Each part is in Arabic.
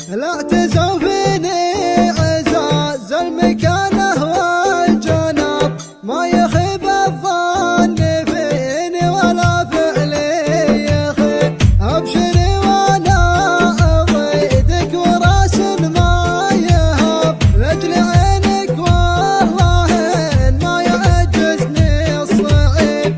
لا تزوفيني عزاز المكانه والجناب، ما يخيب الظن فيني ولا فعلي يخيب. ابشري وانا اضيدك وراس ما يهاب، لاجل عينك والله ما يعجزني الصعيب.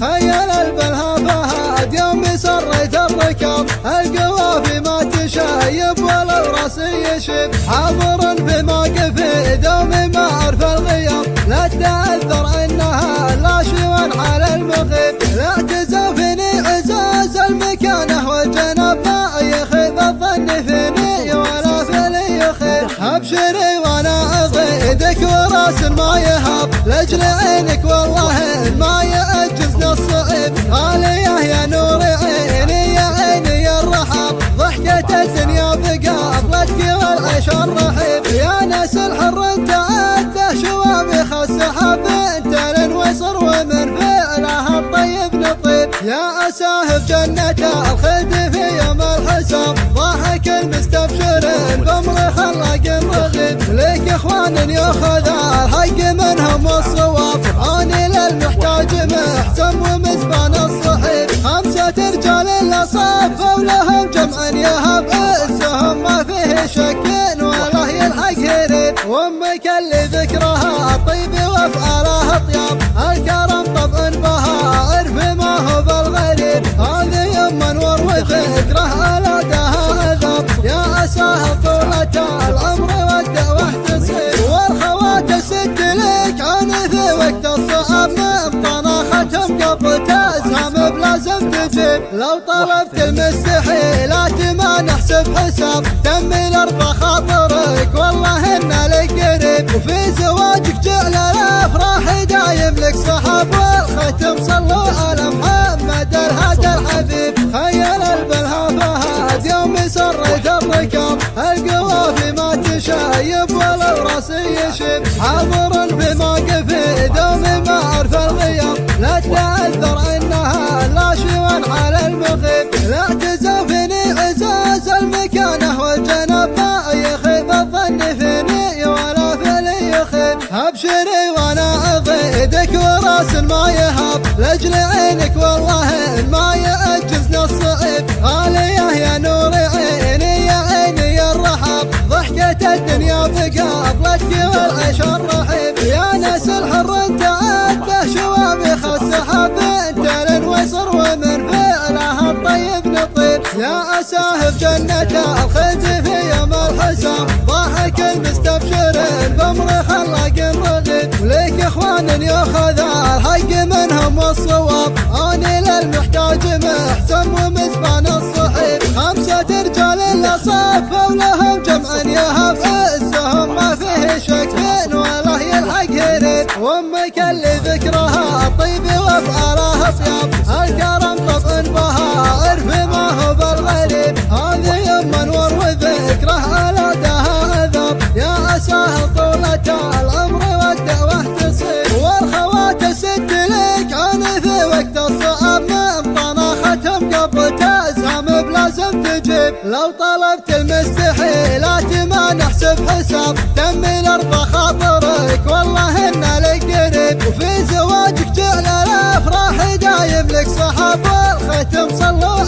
خيل البلهفهاد يوم سريت الركاب، القوافي ما تشايب ولو راسي يشب. حاضر بموقفي دومي ما اعرف الغياب، لا تأثر انها لا شيوان على المغيب. لا تزوفني عزاز المكانه والجناب، ما يخيب الظن فيني ولا فيلي يخيب. ابشري وانا اضيدك وراس ما يهاب، لاجل عينك والله ما يعجزني الصعيب. غاليه يا نور عيني يا عيني الرحاب، ضحكة الدنيا بقابلتك والعيش الرحيب. يا ناس الحر انت عده شوامخ السحاب، انت الانوصر ومن فعلها الطيب نطيب. يا اساهب جنة الخلد في يوم الحساب، ضاحك المستبشرين بامر خلاق رغيب. ليك اخوان ياخذ الحق منهم والصواب، اني للمحتاج محسن ومزبان الصحيب. 5 رجال لا صفوا لهم جمعا يهب، عزهم ما فيه شك ولا يلحق هريب. وامك اللي ذكرها طيب وافعالها طياب، الكرم طبع بها عرف ما هو بالغريب. هذه يما نور وذكره على دها عذاب، يا اساها طولة العمر والدعوة تصيب. والخوات الست لك عنث وقت الصعب، من طناختهم قبل تزهم بلازم تجيب. لو طلبت المستحيلات ما نحسب حساب، تمي الارض خاطرك والله ان لك قريب. وفي زواجك جعل الافراح دايم لك صحاب، والختم صلوا على محمد الهادي الحبيب. خيل البلهفهاد يوم سريت الركاب، القوافي ما تشايب ولو راسي يشب. حاضر بموقفي دومي ما اعرف الغياب، لا تأثر انها لا شيوان على المغيب. لا تزوفني عزاز المكانه والجناب، ما يخيب الظن فيني ولا فيلي يخيب. ابشري وانا اضيدك وراس ما يهاب، لاجل عينك والله ما يعجزني الصعيب. غاليه يا نور عيني يا عيني الرحاب، ضحكة الدنيا بقابلتك والعيش الرحيب. يا ناس الحر انت عده شوامخ السحاب، انت الانوصر ومن فعلها الطيب نطيب. يا اساهب جنة الخلد في يوم الحساب، ضاحك المستبشرين بامر خلاق رغيب. ليك اخوان ياخذ الحق منهم والصواب، اني للمحتاج محسن ومزبان الصحيب. 5 رجال لا صفوا لهم جمعا يهب، عزهم ما فيه شك ولا يلحق هريب. وامك اللي ذكرها طيب وافعالها طياب، الكرم طبع بها عرف ما هو بالغريب. هذه يما نور وذكره على دها عذاب، يا اساها طولة العمر والدعوة تصيب. والخوات الست لك عنث وقت الصعب، من طناختهم قبل تزهم بلازم تجيب. لو طلبت المستحيلات ما نحسب حساب، تمي الارض خاطرك والله ان لك قريب. وفي زواجك جعل الافراح دايم لك صحاب، والختم صلوا